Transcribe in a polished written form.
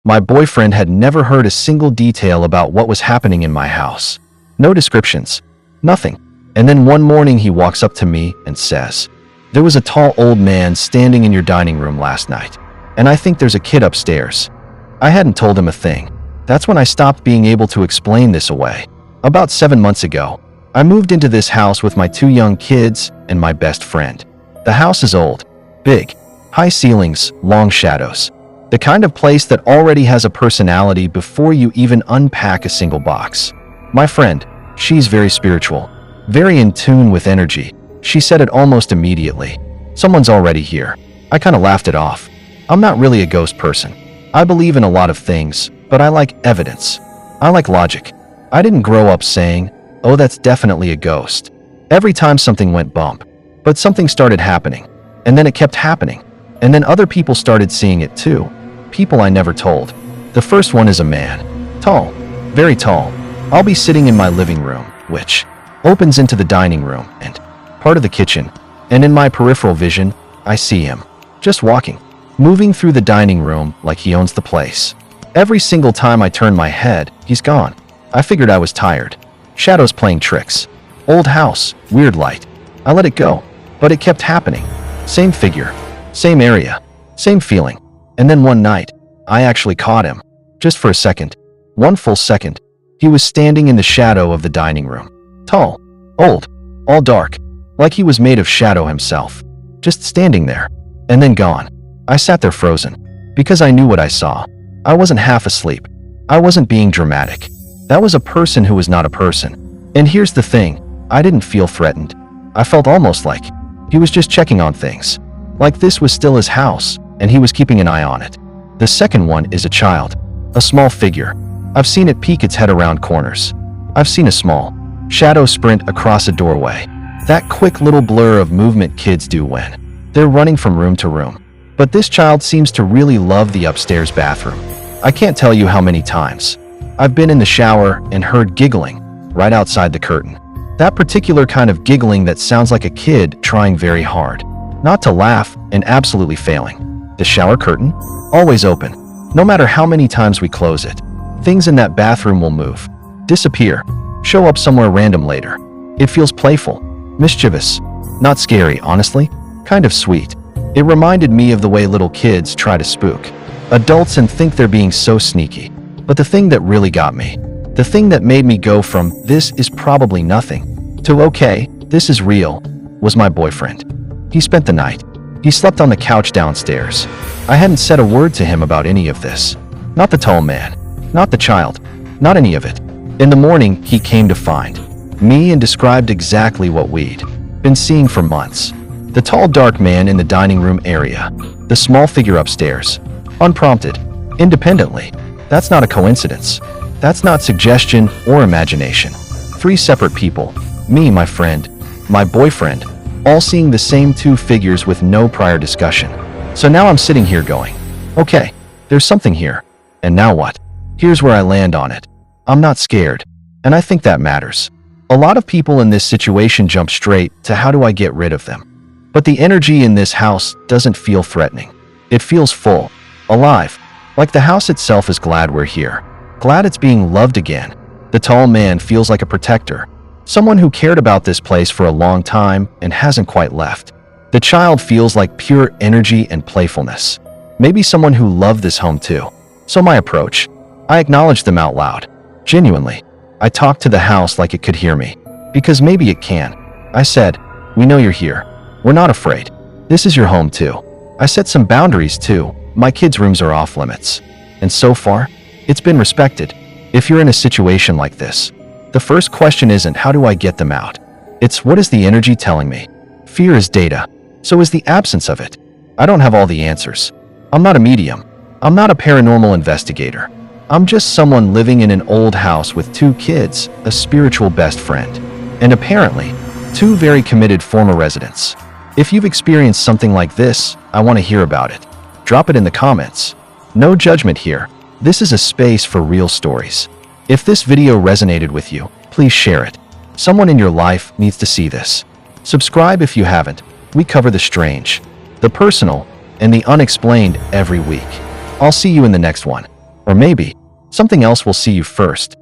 My boyfriend had never heard a single detail about what was happening in my house. No descriptions. Nothing. And then one morning he walks up to me and says, "There was a tall old man standing in your dining room last night. And I think there's a kid upstairs." I hadn't told him a thing. That's when I stopped being able to explain this away. About 7 months ago, I moved into this house with my 2 young kids and my best friend. The house is old, big, high ceilings, long shadows. The kind of place that already has a personality before you even unpack a single box. My friend, she's very spiritual, very in tune with energy. She said it almost immediately. "Someone's already here." I kind of laughed it off. I'm not really a ghost person. I believe in a lot of things, but I like evidence. I like logic. I didn't grow up saying, "Oh, that's definitely a ghost," every time something went bump. But something started happening, and then it kept happening, and then other people started seeing it too. People I never told. The first one is a man. Tall. Very tall. I'll be sitting in my living room, which opens into the dining room and part of the kitchen, and in my peripheral vision, I see him, just walking, moving through the dining room like he owns the place. Every single time I turn my head, he's gone. I figured I was tired. Shadows playing tricks. Old house, weird light. I let it go, but it kept happening. Same figure, same area, same feeling. And then one night, I actually caught him. Just for a second. One full second. He was standing in the shadow of the dining room. Tall, old, all dark, like he was made of shadow himself. Just standing there, and then gone. I sat there frozen, because I knew what I saw. I wasn't half asleep. I wasn't being dramatic. That was a person who was not a person. And here's the thing, I didn't feel threatened. I felt almost like he was just checking on things. Like this was still his house, and he was keeping an eye on it. The second one is a child, a small figure. I've seen it peek its head around corners. I've seen a small shadow sprint across a doorway. That quick little blur of movement kids do when they're running from room to room. But this child seems to really love the upstairs bathroom. I can't tell you how many times I've been in the shower and heard giggling right outside the curtain. That particular kind of giggling that sounds like a kid trying very hard not to laugh and absolutely failing. The shower curtain, always open. No matter how many times we close it, things in that bathroom will move, disappear, show up somewhere random later. It feels playful, mischievous, not scary, honestly, kind of sweet. It reminded me of the way little kids try to spook adults and think they're being so sneaky. But the thing that really got me, the thing that made me go from "this is probably nothing" to "okay, this is real," was my boyfriend. He spent the night. He slept on the couch downstairs. I hadn't said a word to him about any of this. Not the tall man, not the child, not any of it. In the morning, he came to find me and described exactly what we'd been seeing for months. The tall dark man in the dining room area, the small figure upstairs, unprompted, independently. That's not a coincidence. That's not suggestion or imagination. 3 separate people, me, my friend, my boyfriend, all seeing the same 2 figures with no prior discussion. So now I'm sitting here going, okay, there's something here. And now what? Here's where I land on it. I'm not scared. And I think that matters. A lot of people in this situation jump straight to how do I get rid of them. But the energy in this house doesn't feel threatening. It feels full, alive, like the house itself is glad we're here. Glad it's being loved again. The tall man feels like a protector. Someone who cared about this place for a long time and hasn't quite left. The child feels like pure energy and playfulness. Maybe someone who loved this home too. So my approach, I acknowledged them out loud. Genuinely. I talked to the house like it could hear me. Because maybe it can. I said, "We know you're here. We're not afraid. This is your home too." I set some boundaries too. My kids' rooms are off limits. And so far, it's been respected. If you're in a situation like this, the first question isn't how do I get them out? It's what is the energy telling me? Fear is data. So is the absence of it. I don't have all the answers. I'm not a medium. I'm not a paranormal investigator. I'm just someone living in an old house with 2 kids, a spiritual best friend, and apparently 2 very committed former residents. If you've experienced something like this, I want to hear about it. Drop it in the comments. No judgment here. This is a space for real stories. If this video resonated with you, please share it. Someone in your life needs to see this. Subscribe if you haven't. We cover the strange, the personal, and the unexplained every week. I'll see you in the next one. Or maybe something else will see you first.